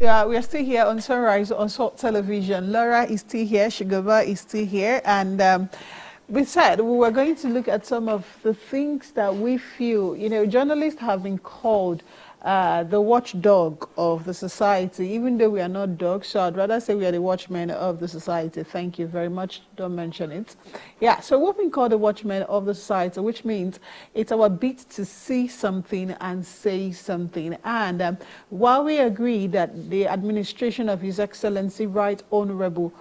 Yeah, we are still here on Sunrise on Salt Television. Laura is still here, Shugaba is still here, and we said we were going to look at some of the things that we feel, journalists have been called the watchdog of the society, even though we are not dogs, so I'd rather say we are the watchmen of the society. Thank you very much. Don't mention it. Yeah, so we've been called the watchmen of the society, which means it's our beat to see something and say something. And while we agree that the administration of His Excellency Right Honorable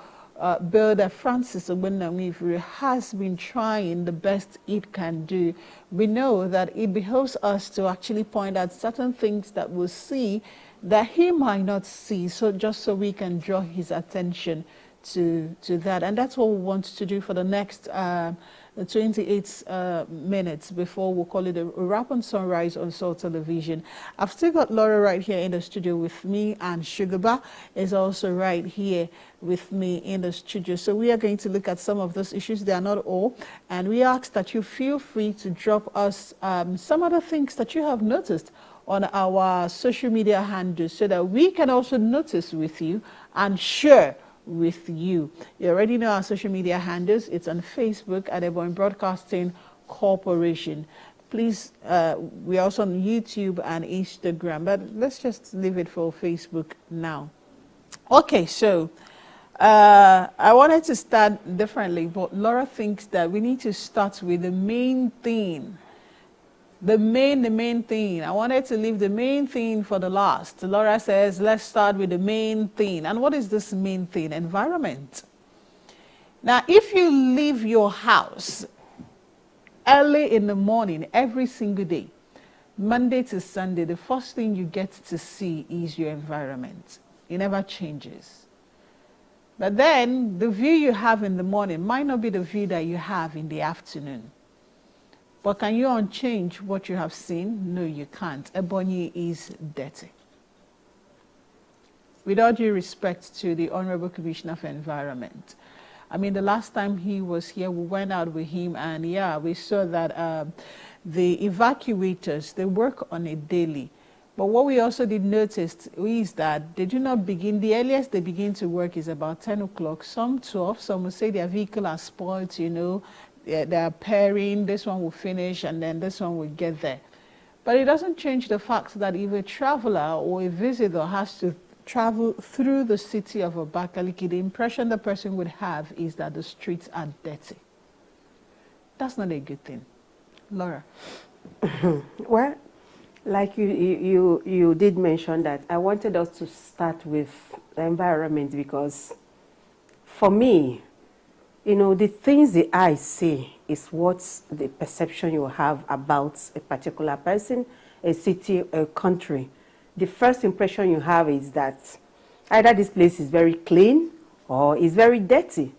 Builder Francis Ogbonnamifuru has been trying the best it can do, we know that it behoves us to actually point out certain things that we'll see that he might not see, so just so we can draw his attention to that. And that's what we want to do for the next 28 minutes before we call it a wrap on Sunrise on Soul Television. I've still got Laura right here in the studio with me, and Shugaba is also right here with me in the studio. So we are going to look at some of those issues. They are not all, and we ask that you feel free to drop us some other things that you have noticed on our social media handles so that we can also notice with you and share with you. You already know our social media handles. It's on Facebook at Ebonyi Broadcasting Corporation. Please, we're also on YouTube and Instagram, but let's just leave it for Facebook now. Okay, so I wanted to start differently, but Laura thinks that we need to start with the main thing. The main thing. I wanted to leave the main thing for the last. Laura says, let's start with the main thing. And what is this main thing? Environment. Now, if you leave your house early in the morning, every single day, Monday to Sunday, the first thing you get to see is your environment. It never changes. But then the view you have in the morning might not be the view that you have in the afternoon. But can you unchange what you have seen? No, you can't. Ebonyi is dirty. With all due respect to the Honorable Commissioner for Environment, I mean, the last time he was here, we went out with him, and yeah, we saw that the evacuators, they work on a daily. But what we also did notice is that they do not begin, the earliest they begin to work is about 10 o'clock, some 12, some will say their vehicle are spoiled, they're pairing, this one will finish and then this one will get there. But it doesn't change the fact that if a traveler or a visitor has to travel through the city of Abakaliki, the impression the person would have is that the streets are dirty. That's not a good thing. Laura? Well, like you did mention that, I wanted us to start with the environment because for me, the things the eye see is what's the perception you have about a particular person, a city, a country. The first impression you have is that either this place is very clean or is very dirty.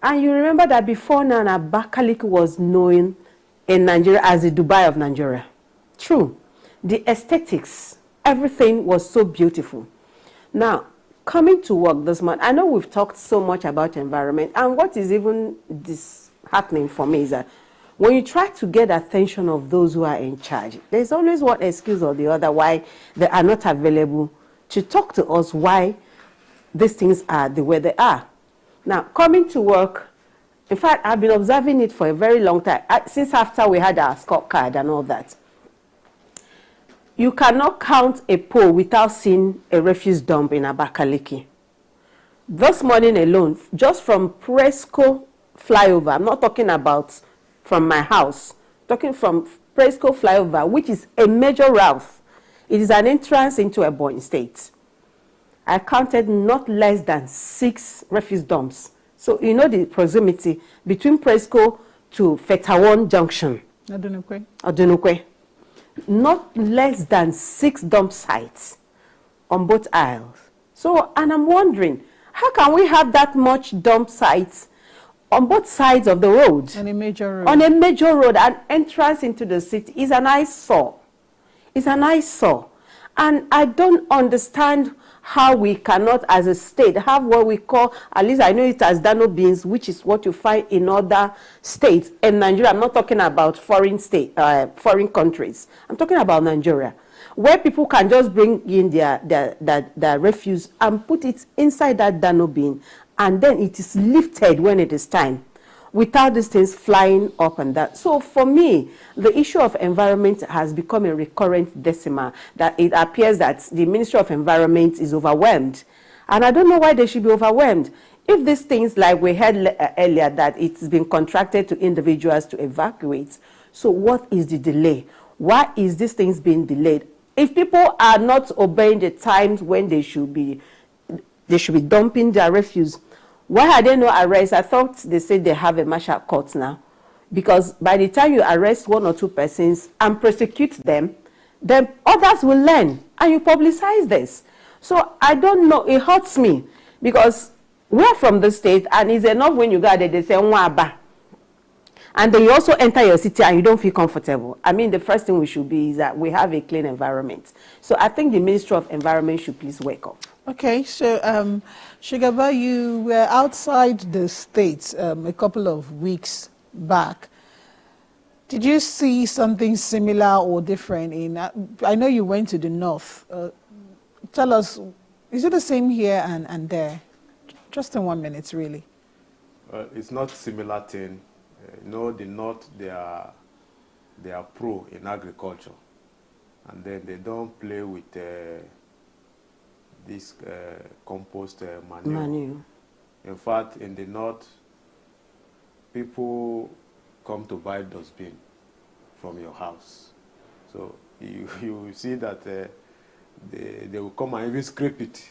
And you remember that before now, Abakaliki was known in Nigeria as the Dubai of Nigeria. True. The aesthetics, everything was so beautiful. Now, coming to work this month, I know we've talked so much about environment, and what is even disheartening for me is that when you try to get attention of those who are in charge, there's always one excuse or the other why they are not available to talk to us why these things are the way they are. Now, coming to work, in fact, I've been observing it for a very long time, since after we had our scorecard and all that. You cannot count a pole without seeing a refuse dump in Abakaliki. This morning alone, just from Presco flyover, I'm not talking about from my house, talking from Presco flyover, which is a major route. It is an entrance into Ebonyi State. I counted not less than 6 refuse dumps. So you know the proximity between Presco to Fetawan Junction. Adunukwe. Not less than 6 dump sites on both aisles. So, and I'm wondering, how can we have that much dump sites on both sides of the road? On a major road. On a major road, an entrance into the city is an eyesore. It's an eyesore. And I don't understand how we cannot, as a state, have what we call, at least I know it as Dano beans, which is what you find in other states. In Nigeria, I'm not talking about foreign countries. I'm talking about Nigeria. where people can just bring in their refuse and put it inside that Dano bin, and then it is lifted when it is time, without these things flying up and down. So for me, the issue of environment has become a recurrent decimal, that it appears that the Ministry of Environment is overwhelmed. And I don't know why they should be overwhelmed. If these things, like we heard earlier, that it's been contracted to individuals to evacuate, so what is the delay? Why is these things being delayed? If people are not obeying the times when they should be dumping their refuse, why are there no arrests? I thought they said they have a martial court now. Because by the time you arrest 1 or 2 persons and prosecute them, then others will learn, and you publicize this. So I don't know, it hurts me, because we're from the state, and it's enough when you go there, they say, Nwaba. And then you also enter your city and you don't feel comfortable. I mean, the first thing we should be is that we have a clean environment. So I think the Ministry of Environment should please wake up. Okay, so Shugaba, you were outside the States a couple of weeks back. Did you see something similar or different in, I know you went to the north. Tell us, is it the same here and there? Just in 1 minute, really. It's not similar thing. The north, they are pro in agriculture. And then they don't play with this compost manure. In fact, in the north, people come to buy dustbin from your house. So you see that they will come and even scrape it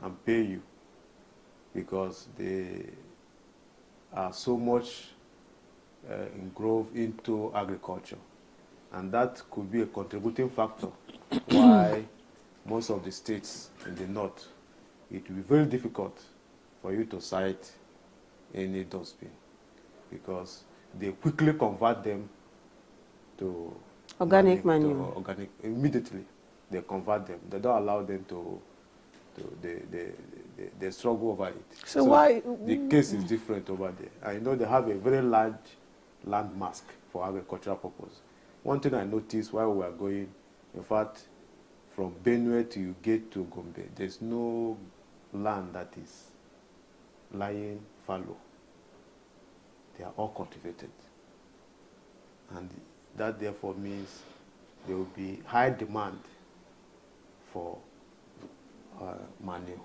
and pay you, because they are so much engulfed into agriculture. And that could be a contributing factor why most of the states in the north, it will be very difficult for you to cite any dustbin, because they quickly convert them to organic manure. To organic, immediately they convert them. They don't allow them to they struggle over it. So why? The case is different over there. I know they have a very large land mask for agricultural purpose. One thing I noticed while we were going, in fact, from Benue to you get to Gombe, there's no land that is lying fallow. They are all cultivated. And that therefore means there will be high demand for manure.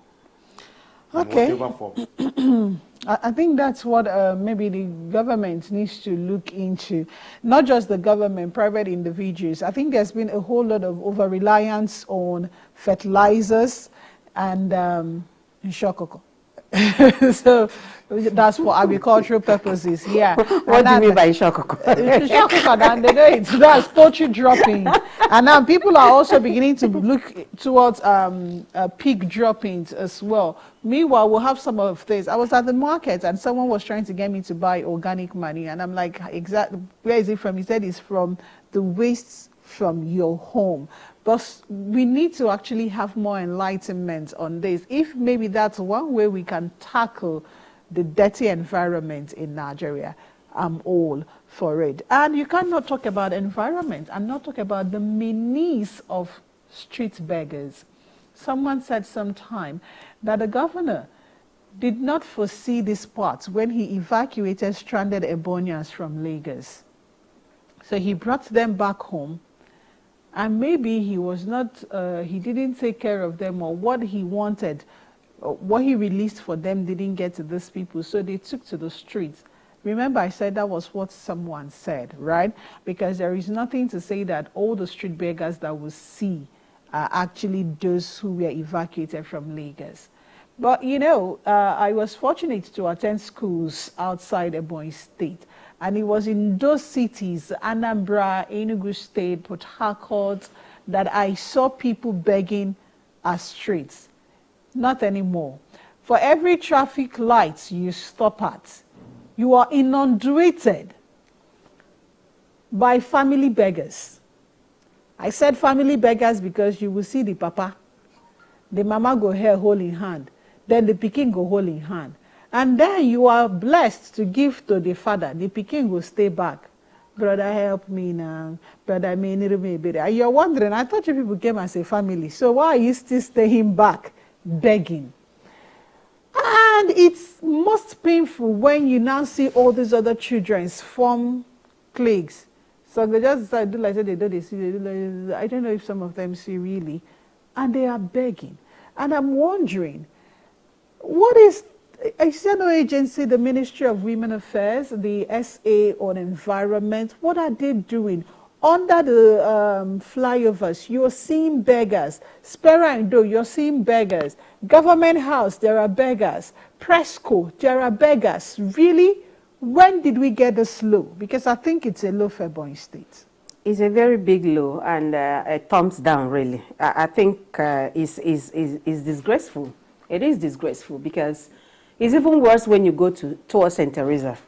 Okay. In whatever form. I think that's what maybe the government needs to look into. Not just the government, private individuals. I think there's been a whole lot of over-reliance on fertilizers and shokoko. So that's for agricultural purposes, yeah. What do you mean by shokoko? Shokoko, they know it. That's poultry dropping. And now people are also beginning to look towards pig droppings as well. Meanwhile, we'll have some of this. I was at the market and someone was trying to get me to buy organic money. And I'm like, exactly, where is it from? He said it's from the wastes from your home. But we need to actually have more enlightenment on this. If maybe that's one way we can tackle the dirty environment in Nigeria, I'm all for it. And you cannot talk about environment and not talk about the menace of street beggars. Someone said sometime that the governor did not foresee this part when he evacuated stranded Ebonyans from Lagos. So he brought them back home. And maybe he was not, he didn't take care of them, or what he wanted, what he released for them didn't get to these people. So they took to the streets. Remember, I said that was what someone said, right? Because there is nothing to say that all the street beggars that we see are actually those who were evacuated from Lagos. But, you know, I was fortunate to attend schools outside Ebonyi State. And it was in those cities, Anambra, Enugu State, Port Harcourt, that I saw people begging as streets. Not anymore. For every traffic light you stop at, you are inundated by family beggars. I said family beggars because you will see the papa. The mama go here hold in hand. Then the pikin go hold in hand. And then you are blessed to give to the father. The pikin will stay back brother, help me now. Brother, and you're wondering, I thought you people came as a family. So why are you still staying back, begging? And it's most painful when you now see all these other children form cliques. So they just decide to do like they do, they see, they do like, I don't know if some of them see really. And they are begging. And I'm wondering, what is, I see no agency, the Ministry of Women Affairs, the SA on Environment, what are they doing? Under the flyovers, you're seeing beggars. Spera and Do, you're seeing beggars. Government House, there are beggars. Presco, there are beggars. Really? When did we get this low? Because I think it's a low for Ebonyi State. It's a very big low and a thumbs down, really. I think it's disgraceful. It is disgraceful because it's even worse when you go towards St. Teresa.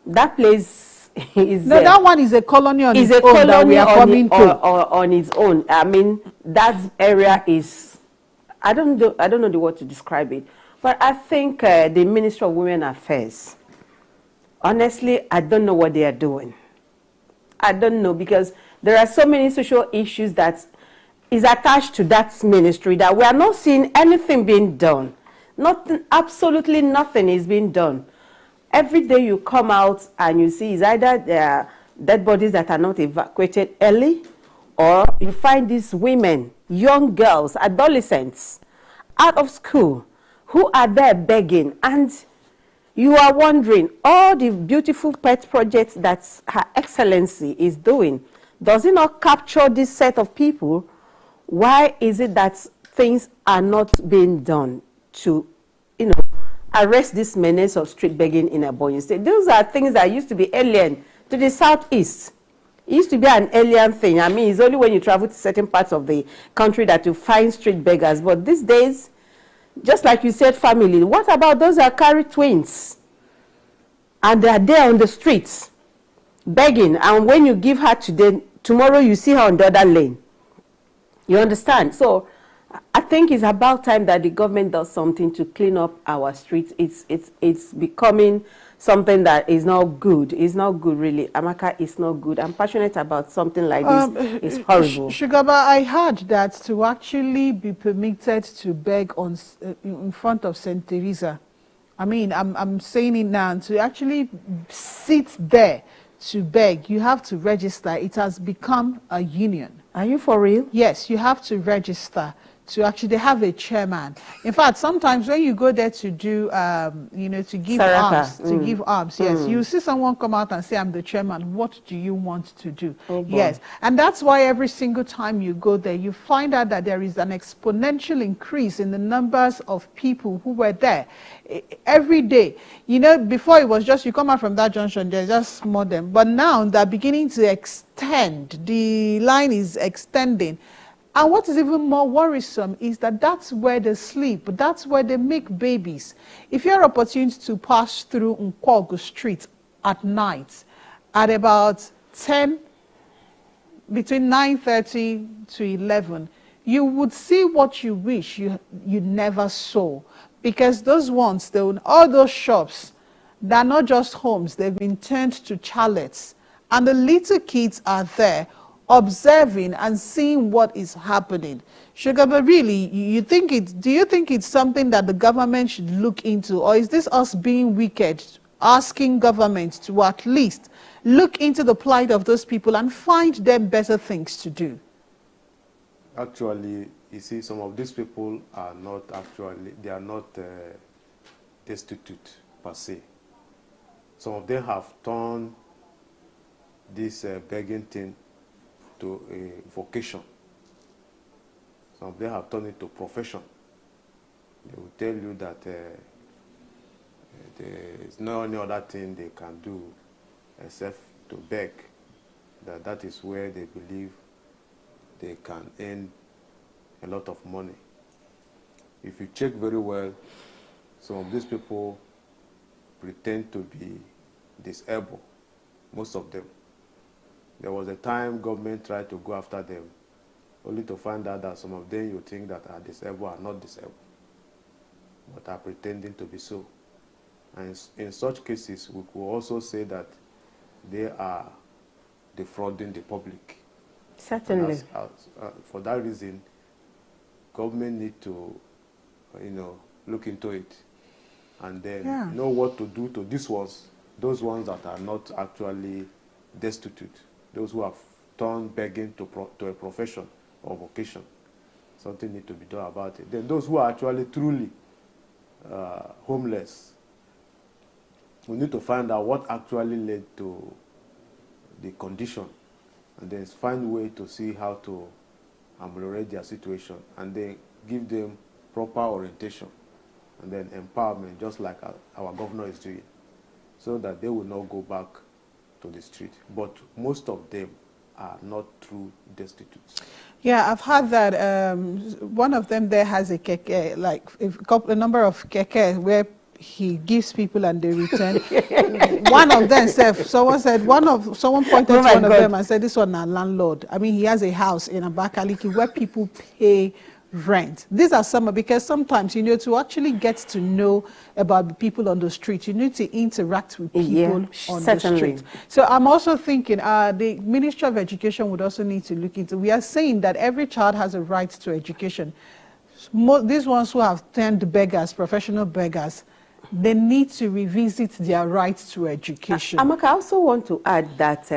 That place is... No, that one is a colony on its own. Is a colony that we are coming to. On its own. I mean, that area is... I don't know the word to describe it. But I think the Ministry of Women Affairs, honestly, I don't know what they are doing. I don't know, because there are so many social issues that is attached to that ministry that we are not seeing anything being done. Nothing, absolutely nothing is being done. Every day you come out and you see is either there are dead bodies that are not evacuated early, or you find these women, young girls, adolescents, out of school, who are there begging, and you are wondering, all the beautiful pet projects that Her Excellency is doing, does it not capture this set of people? Why is it that things are not being done to, arrest this menace of street begging in Ebonyi State? Those are things that used to be alien to the southeast. It used to be an alien thing. I mean, it's only when you travel to certain parts of the country that you find street beggars. But these days, just like you said, family, what about those that carry twins? And they are there on the streets, begging. And when you give her today, tomorrow you see her on the other lane. You understand? So I think it's about time that the government does something to clean up our streets. It's becoming something that is not good. It's not good, really. Amaka, it's not good. I'm passionate about something like this. It's horrible. Shugaba, I heard that to actually be permitted to beg on in front of St. Teresa, I mean, I'm saying it now, to actually sit there to beg, you have to register. It has become a union. Are you for real? Yes, you have to register to actually have a chairman. In fact, sometimes when you go there to do, to give arms, yes, you see someone come out and say, I'm the chairman. What do you want to do? Oh, yes, and that's why every single time you go there, you find out that there is an exponential increase in the numbers of people who were there every day. Before it was just, you come out from that junction, there's just more than, but now they're beginning to extend. The line is extending. And what is even more worrisome is that that's where they sleep, that's where they make babies. If you have opportunity to pass through Nkwogu Street at night, at about 10, between 9:30 to 11, you would see what you wish you never saw. Because those ones, all those shops, they're not just homes, they've been turned to chalets. And the little kids are there, observing and seeing what is happening. Sugar, but really, do you think it's something that the government should look into, or is this us being wicked, asking government to at least look into the plight of those people and find them better things to do? Actually, you see, some of these people are not they are not destitute per se. Some of them have turned this begging thing to a vocation. Some of them have turned it to profession. They will tell you that there is no any other thing they can do except to beg. That is where they believe they can earn a lot of money. If you check very well, some of these people pretend to be disabled, most of them. There was a time government tried to go after them, only to find out that some of them you think that are disabled are not disabled, but are pretending to be so. And in such cases, we could also say that they are defrauding the public. Certainly. For that reason, government need to, look into it, and then know what to do to those ones that are not actually destitute, those who have turned begging to a profession or vocation. Something need to be done about it. Then those who are actually truly homeless, we need to find out what actually led to the condition, and then find a way to see how to ameliorate their situation, and then give them proper orientation, and then empowerment, just like our governor is doing, so that they will not go back to the street. But most of them are not true destitutes. Yeah, I've heard that one of them there has a keke, like a number of keke where he gives people and they return. One of them said, someone pointed to one of them and said, this one a landlord. I mean, he has a house in Abakaliki where people pay rent. These are some, because sometimes, to actually get to know about the people on the street, you need to interact with people on the street. So I'm also thinking the Ministry of Education would also need to look into, we are saying that every child has a right to education. These ones who have turned beggars, professional beggars, they need to revisit their rights to education. Amaka, I also want to add that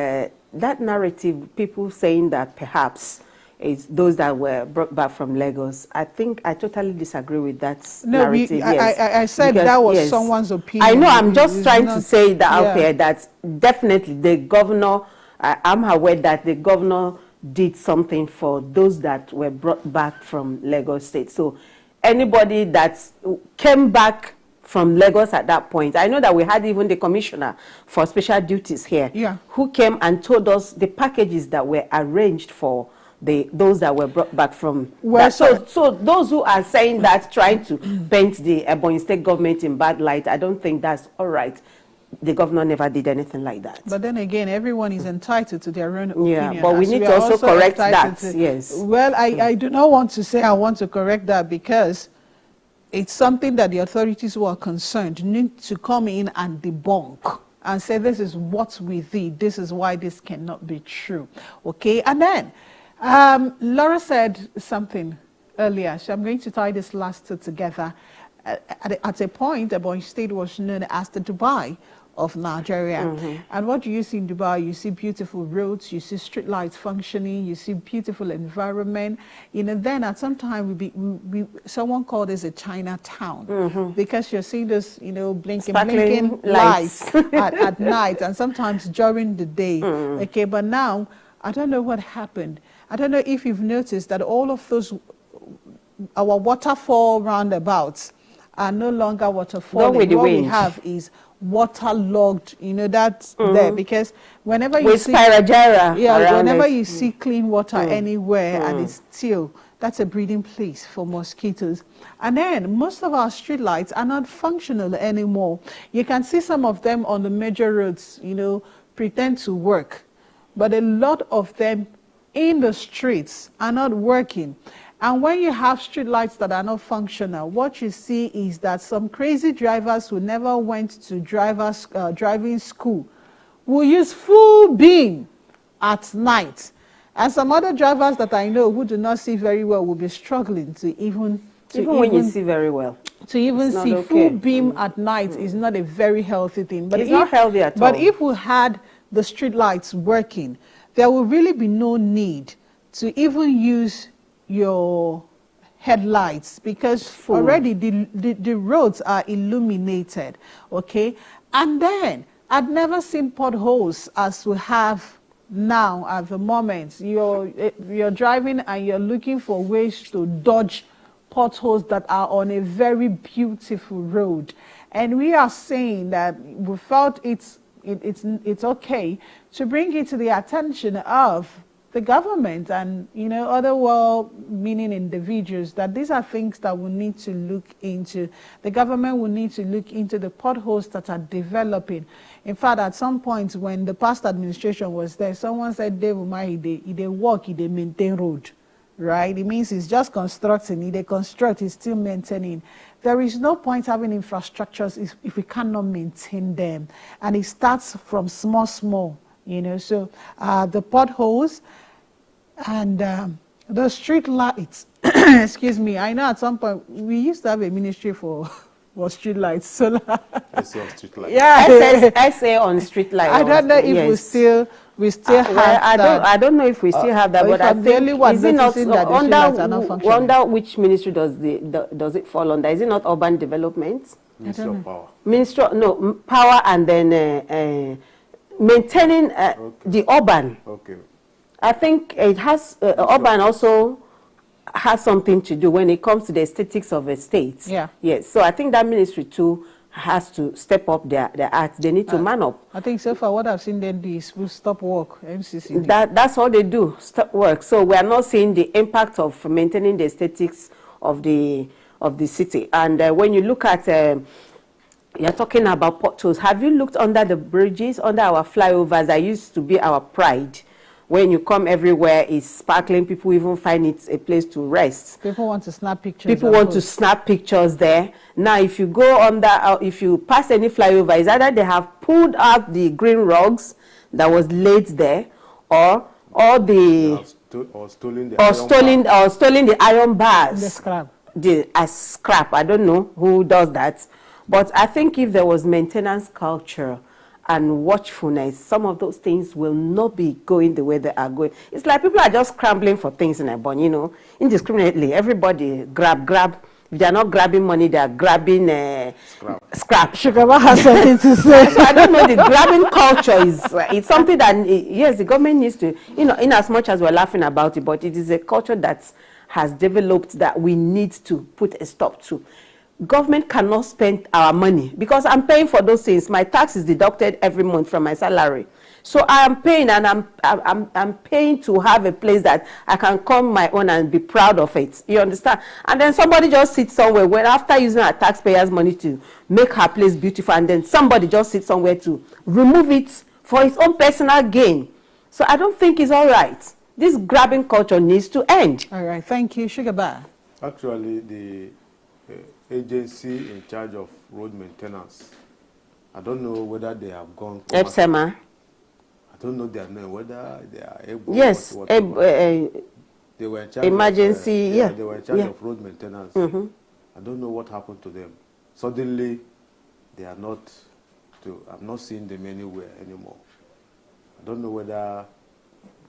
that narrative, people saying that perhaps it's those that were brought back from Lagos, I think I totally disagree with that narrative. I said because, that was someone's opinion. I know, I'm just trying to say that out there, that definitely the governor, I'm aware that the governor did something for those that were brought back from Lagos State. So anybody that came back from Lagos at that point, I know that we had even the commissioner for special duties here, who came and told us the packages that were arranged for those that were brought back from. So those who are saying that, trying to paint the Ebonyi State government in bad light, I don't think that's all right. The governor never did anything like that. But then again, everyone is entitled to their own opinion. Yeah, but we need to also correct that. Yes. Well, I do not want to say I want to correct that, because it's something that the authorities who are concerned need to come in and debunk and say, this is what we did, this is why this cannot be true. Okay, and then Laura said something earlier, so I'm going to tie this last two together. At a point, Ebonyi State was known as the Dubai of Nigeria. And what do you see in Dubai? You see beautiful roads, you see street lights functioning, you see beautiful environment. Then at some time, someone called this a Chinatown, because you're seeing this, blinking lights at night, and sometimes during the day. Okay, but now, I don't know what happened. I don't know if you've noticed that all of those, our waterfall roundabouts are no longer waterfalling. What we have is waterlogged, that's there, because whenever you see you see clean water anywhere and it's still, that's a breeding place for mosquitoes. And then most of our street lights are not functional anymore. You can see some of them on the major roads, pretend to work, but a lot of them in the streets are not working. And when you have street lights that are not functional, what you see is that some crazy drivers who never went to driving school will use full beam at night. And some other drivers that I know who do not see very well will be struggling to even when you see very well. To even see full beam at night is not a very healthy thing. But it's not healthy at all. But if we had the street lights working, there will really be no need to even use your headlights, because already the roads are illuminated. Okay, and then I'd never seen potholes as we have now at the moment. You're driving and you're looking for ways to dodge potholes that are on a very beautiful road, and we are saying that we felt it's okay to bring it to the attention of the government and other well-meaning individuals, that these are things that we need to look into. The government will need to look into the potholes that are developing. In fact, at some point when the past administration was there, someone said they work, they maintain road, right? It means it's just constructing, they construct, it's still maintaining. There is no point having infrastructures if we cannot maintain them. And it starts from small. you know. So the potholes and the street lights. Excuse me. I know at some point we used to have a ministry for street lights, solar. SA on street lights. Yeah. SA on street lights. I don't know if we still have that. I don't know if we still have that, but I think is it not under which ministry does it fall under? Is it not urban development? Ministry of Power. Power, and then maintaining the urban. Okay. I think it has urban also has something to do when it comes to the aesthetics of a state. Yeah. Yes. So I think that ministry too has to step up their act. They need to man up. I think so far what I've seen them do is will stop work, MCC. That's all they do, stop work. So we are not seeing the impact of maintaining the aesthetics of the city. And when you look at you're talking about potholes. Have you looked under the bridges, under our flyovers that used to be our pride? When you come everywhere, it's sparkling. People even find it a place to rest. People want to snap pictures. People want to snap pictures there. Now, if you go under, if you pass any flyover, it's either they have pulled out the green rugs that was laid there, or stolen the iron bars. The scrap. As scrap. I don't know who does that, but I think if there was maintenance culture and watchfulness, some of those things will not be going the way they are going. It's like people are just scrambling for things in Ebonyi, you know, indiscriminately. Everybody grab. If they are not grabbing money, they are grabbing scrap. Shugaba has something to say. So I don't know, the grabbing culture is it's something that, yes, the government needs to, you know, in as much as we're laughing about it, but it is a culture that has developed that we need to put a stop to. Government cannot spend our money because I'm paying for those things. My tax is deducted every month from my salary. So I am paying, and I'm paying to have a place that I can call my own and be proud of it. You understand? And then somebody just sits somewhere where after using our taxpayers' money to make her place beautiful, and then somebody just sits somewhere to remove it for his own personal gain. So I don't think it's all right. This grabbing culture needs to end. All right. Thank you, Sugarbar. Actually, the agency in charge of road maintenance, I don't know whether they have gone. EBBC. I don't know their name, whether they are able. Yes, they were in charge emergency. They were in charge of road maintenance. I don't know what happened to them. Suddenly, they are not. I'm not seeing them anywhere anymore. I don't know whether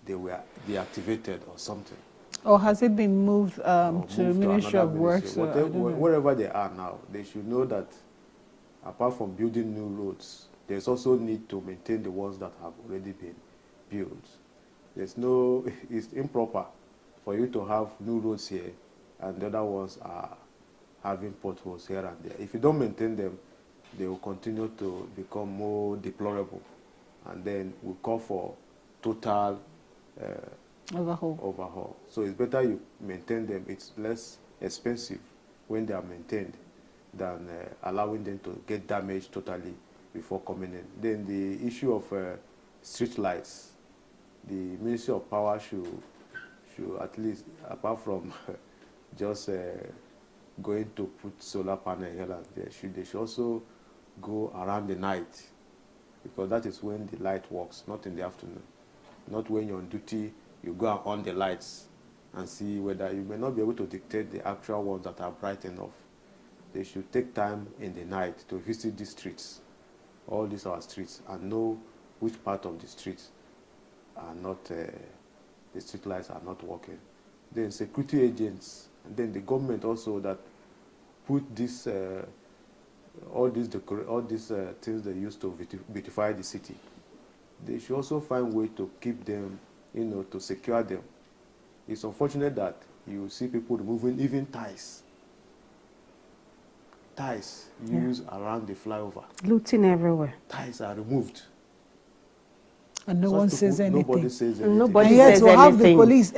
they were deactivated or something. Or has it been moved to Ministry of Works? Wherever they are now, they should know that apart from building new roads, there's also need to maintain the ones that have already been built. It's improper for you to have new roads here and the other ones are having potholes here and there. If you don't maintain them, they will continue to become more deplorable, and then we'll call for total overhaul. So it's better you maintain them. It's less expensive when they are maintained than allowing them to get damaged totally before coming in. Then the issue of street lights, the Ministry of Power should at least, apart from just going to put solar panel here and there, they should also go around the night, because that is when the light works, not in the afternoon. Not when you're on duty, you go and on the lights and see whether you may not be able to dictate the actual ones that are bright enough. They should take time in the night to visit the streets, all these are streets, and know which part of the streets are not, the street lights are not working. Then security agents, and then the government also that put this, all these things they use to beautify the city. They should also find a way to keep them, you know, to secure them. It's unfortunate that you see people removing even ties used around the flyover. Looting everywhere. Ties are removed. And no one says anything. Nobody says anything. Nobody and says we'll anything. have the police,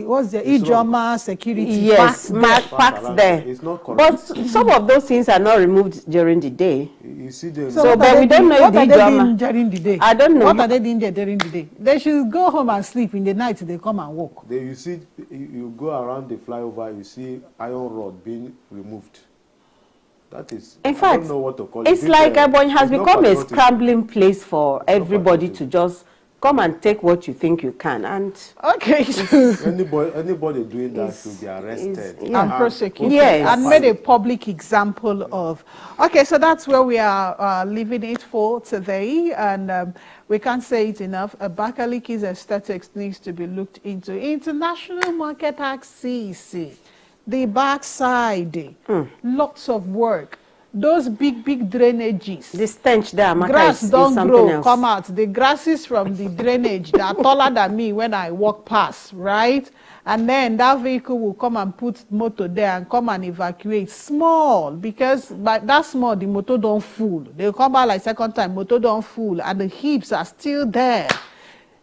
what's the Ijoma security yes, packed there. It's not correct. But some of those things are not removed during the day. You see them. So but we don't know if the Ijoma during the day. I don't know. What are they doing there during the day? They should go home and sleep. In the night they come and walk. You see, you go around the flyover, you see iron rod being removed. That is, in fact, I don't know what to call it. It's like Ebonyi has become a scrambling place for everybody to just come and take what you think you can. And okay. Anybody doing that should be arrested And prosecuted. Yes. And made a public example of. Okay, so that's where we are leaving it for today. And we can't say it enough. Abakaliki's aesthetics needs to be looked into. International market access, the backside, lots of work. Those big drainages. the stench there, Amaka, Grass is don't something grow, else. come out. The grasses from the drainage, they are taller than me when I walk past, right? And then that vehicle will come and put motor there and come and evacuate small, because by that small, the motor don't full. They'll come back like second time, motor don't full, and the heaps are still there.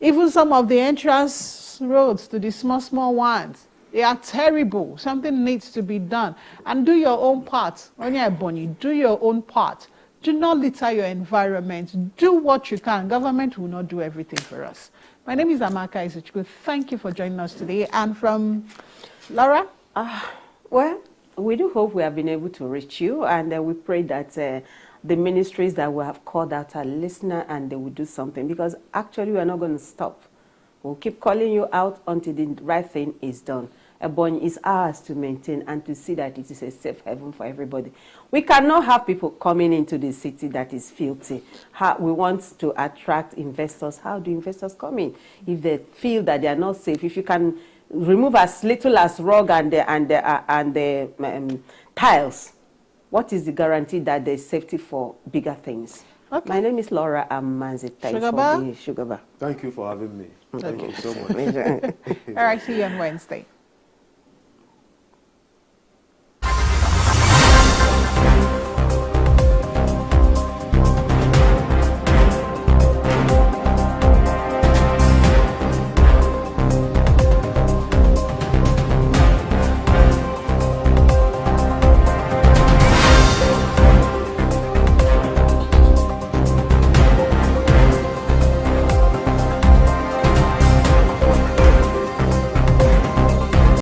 Even some of the entrance roads to the small ones, they are terrible. Something needs to be done. And do your own part. When you're Ebonyi, do your own part. Do not litter your environment. Do what you can. Government will not do everything for us. My name is Amaka Izuchukwu. Thank you for joining us today. And from Laura? Well, we do hope we have been able to reach you, and we pray that the ministries that we have called out are listener and they will do something, because actually we are not going to stop. We'll keep calling you out until the right thing is done. Ebonyi is ours to maintain and to see that it is a safe haven for everybody. We cannot have people coming into the city that is filthy. We want to attract investors. How do investors come in? If they feel that they are not safe, if you can remove as little as rug and the tiles, what is the guarantee that there's safety for bigger things? Okay. My name is Laura Amanzi. Thanks for the sugar bar. Thank you for having me. Okay. Thank you so much. All right, see you on Wednesday.